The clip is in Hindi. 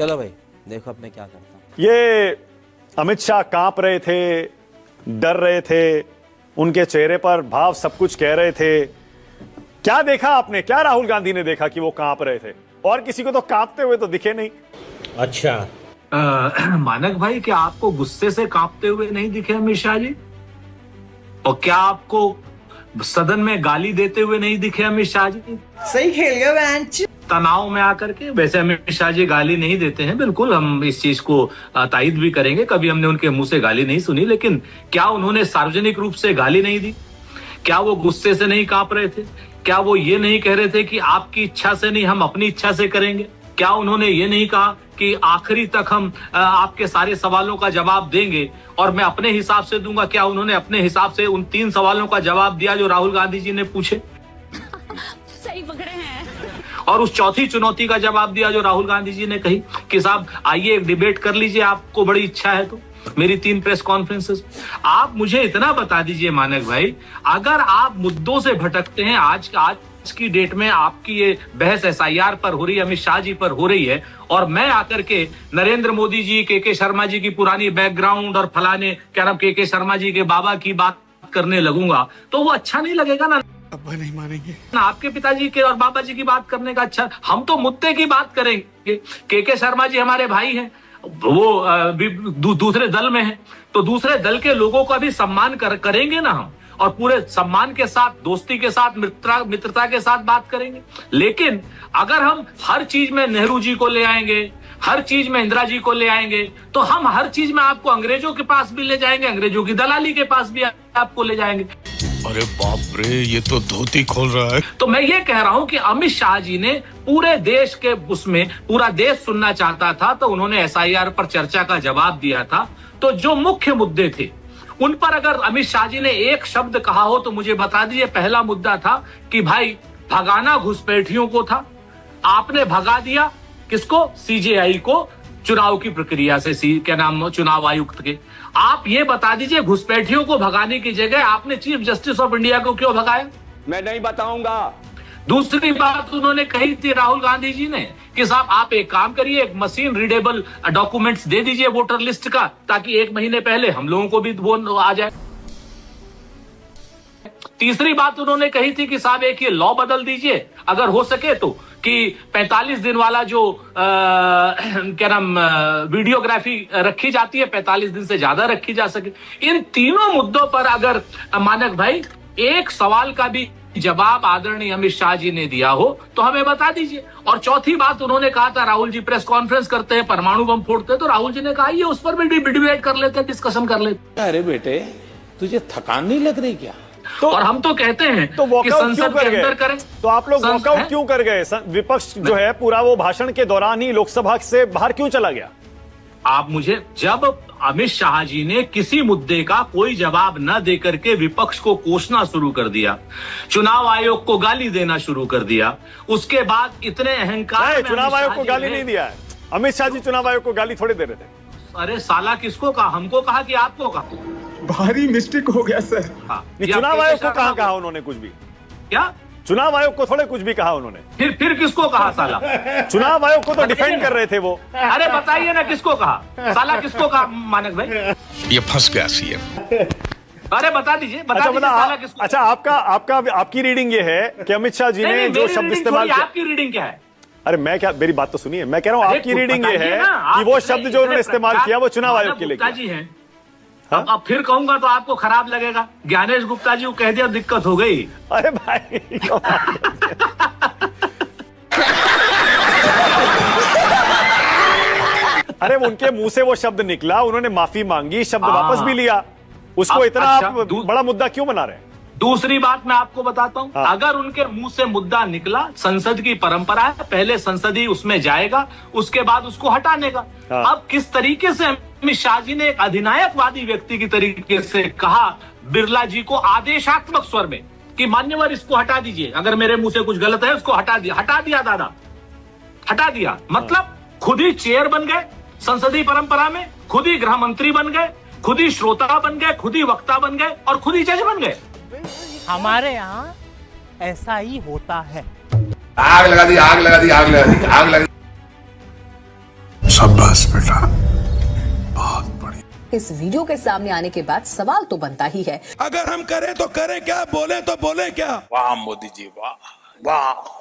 चलो भाई देखो अब मैं क्या करता हूँ। ये अमित शाह कांप रहे थे, डर रहे थे, उनके चेहरे पर भाव सब कुछ कह रहे थे। क्या देखा आपने, क्या राहुल गांधी ने देखा कि वो कांप रहे थे? और किसी को तो कांपते हुए तो दिखे नहीं। अच्छा मानक भाई, क्या आपको गुस्से से कांपते हुए नहीं दिखे अमित शाह जी? और क्या आपको सदन में गाली देते हुए नहीं दिखे अमित शाह जी? सही खेल गया बेंच। तनाव में आकर के। वैसे अमित शाह जी गाली नहीं देते हैं, बिल्कुल हम इस चीज को तायद भी करेंगे, कभी हमने उनके मुंह से गाली नहीं सुनी। लेकिन क्या उन्होंने सार्वजनिक रूप से गाली नहीं दी? क्या वो गुस्से से नहीं कांप रहे थे? क्या वो ये नहीं कह रहे थे कि आपकी इच्छा से नहीं, हम अपनी इच्छा से करेंगे? क्या उन्होंने ये नहीं कहा कि आखिरी तक हम आपके सारे सवालों का जवाब देंगे और मैं अपने हिसाब से दूंगा? क्या उन्होंने अपने हिसाब से उन 3 सवालों का जवाब दिया जो राहुल गांधी जी ने पूछे? सही पकड़े हैं। और उस चौथी चुनौती का जवाब दिया जो राहुल गांधी जी ने कही कि साहब आइए एक डिबेट कर लीजिए, आपको बड़ी इच्छा है तो। मेरी 3 प्रेस कॉन्फ्रेंसेस। आप मुझे इतना बता दीजिए मानक भाई, अगर आप मुद्दों से भटकते हैं, आज की डेट में आपकी ये बहस एसआईआर पर हो रही है, अमित शाह जी पर हो रही है, और मैं आकर के नरेंद्र मोदी जी, के शर्मा जी की पुरानी बैकग्राउंड और फलाने क्या नाम के शर्मा जी के बाबा की बात करने लगूंगा, तो वो अच्छा नहीं लगेगा ना। अब्बा नहीं मानेंगे ना आपके पिताजी के और बाबा जी की बात करने का अच्छा। हम तो मुद्दे की बात करेंगे। के शर्मा जी हमारे भाई हैं, वो दूसरे दल में हैं, तो दूसरे दल के लोगों का भी सम्मान करेंगे ना हम, और पूरे सम्मान के साथ, दोस्ती के साथ, मित्रता के साथ बात करेंगे। लेकिन अगर हम हर चीज में नेहरू जी को ले आएंगे, हर चीज में इंदिरा जी को ले आएंगे, तो हम हर चीज में आपको अंग्रेजों के पास भी ले जाएंगे, अंग्रेजों की दलाली के पास भी आपको ले जाएंगे। अरे बाप रे, ये तो धोती खोल रहा है। तो मैं ये कह रहा हूं कि अमित शाह जी ने पूरे देश के उसमें पूरा देश सुनना चाहता था, तो उन्होंने एसआईआर पर चर्चा का जवाब दिया था। तो जो मुख्य मुद्दे थे उन पर अगर अमित शाह जी ने एक शब्द कहा हो तो मुझे बता दीजिए। पहला मुद्दा था कि भाई भगाना घुसपैठियों को था, आपने भगा दिया किसको? सीजेआई को, चुनाव की प्रक्रिया से, क्या नाम, चुनाव आयुक्त के। आप ये बता दीजिए, घुसपैठियों को भगाने की जगह आपने चीफ जस्टिस ऑफ इंडिया को क्यों भगाया? मैं नहीं बताऊंगा। दूसरी बात उन्होंने कही थी राहुल गांधी जी ने कि साहब आप एक काम करिए, एक मशीन रीडेबल डॉक्यूमेंट्स दे दीजिए वोटर लिस्ट का, ताकि 1 महीने पहले हम लोगों को भी वो आ जाए। तीसरी बात उन्होंने कही थी कि साहब एक ये लॉ बदल दीजिए अगर हो सके तो, कि 45 दिन वाला जो क्या नाम वीडियोग्राफी रखी जाती है 45 दिन से ज्यादा रखी जा सके। इन तीनों मुद्दों पर अगर मानक भाई एक सवाल का भी जवाब आदरणीय अमित शाह जी ने दिया हो तो हमें बता दीजिए। और चौथी बात उन्होंने कहा था, राहुल जी प्रेस कॉन्फ्रेंस करते हैं, परमाणु बम फोड़ते हैं, तो राहुल जी ने कहा ये उस पर भी डिबेट कर लेते हैं, डिस्कशन कर लेते हैं। अरे बेटे तुझे थकान नहीं लग रही क्या? और हम तो कहते हैं तो कि संसद के अंदर करें। तो आप लोग वॉकआउट क्यों कर गए? विपक्ष जो है पूरा वो भाषण के दौरान ही लोकसभा से बाहर क्यों चला गया? आप मुझे, जब अमित शाह जी ने किसी मुद्दे का कोई जवाब न देकर के विपक्ष को कोसना शुरू कर दिया, चुनाव आयोग को गाली देना शुरू कर दिया, उसके बाद इतने अहंकार। चुनाव आयोग को गाली नहीं दिया है अमित शाह जी, चुनाव आयोग को गाली थोड़ी दे रहे थे। अरे साला किसको कहा? हमको कहा कि आपको कहा? भारी मिस्टेक हो गया सर। हाँ, चुनाव आयोग को कहाँ कहा उन्होंने कुछ भी? क्या चुनाव आयोग को थोड़े कुछ भी कहा उन्होंने? फिर किसको कहा साला? चुनाव आयोग को तो डिफेंड कर रहे थे वो। अरे बताइए ना किसको कहा? साला किसको कहा मानक भाई? ये फंस गया सीएम। अरे बता दीजिए, साला किसको? अच्छा, आपकी रीडिंग ये है कि अमित शाह जी ने जो शब्द इस्तेमाल किया। आपकी रीडिंग क्या है? अरे मैं क्या, मेरी बात तो सुनिए, मैं कह रहा हूँ आपकी रीडिंग ये है कि वो शब्द जो उन्होंने इस्तेमाल किया वो चुनाव आयोग के लिए किया। अब फिर कहूंगा तो आपको खराब लगेगा। ज्ञानेश गुप्ता जी को कह दिया, दिक्कत हो गई। अरे भाई अरे उनके मुंह से वो शब्द निकला, उन्होंने माफी मांगी, शब्द वापस भी लिया, उसको इतना आप बड़ा मुद्दा क्यों बना रहे हैं? दूसरी बात मैं आपको बताता हूं, अगर उनके मुंह से मुद्दा निकला, संसद की परंपरा है, पहले संसदीय उसमें जाएगा, उसके बाद उसको हटाने का। अब किस तरीके से अमित शाह जी ने एक अधिनायकवादी व्यक्ति की तरीके से कहा बिरला जी को आदेशात्मक स्वर में कि मान्यवर इसको हटा दीजिए, अगर मेरे मुंह से कुछ गलत है उसको हटा दिया दादा, हटा दिया। मतलब खुद ही चेयर बन गए संसदीय परंपरा में, खुद ही गृह मंत्री बन गए, खुद ही श्रोता बन गए, खुद ही वक्ता बन गए और खुद ही जज बन गए। हमारे यहाँ ऐसा ही होता है। आग लगा दी, आग लगा दी, आग लगा दी, आग लगा दी। शाबाश बेटा, बहुत बढ़िया। इस वीडियो के सामने आने के बाद सवाल तो बनता ही है, अगर हम करें तो करें क्या, बोले तो बोले क्या। वाह मोदी जी वाह वाह।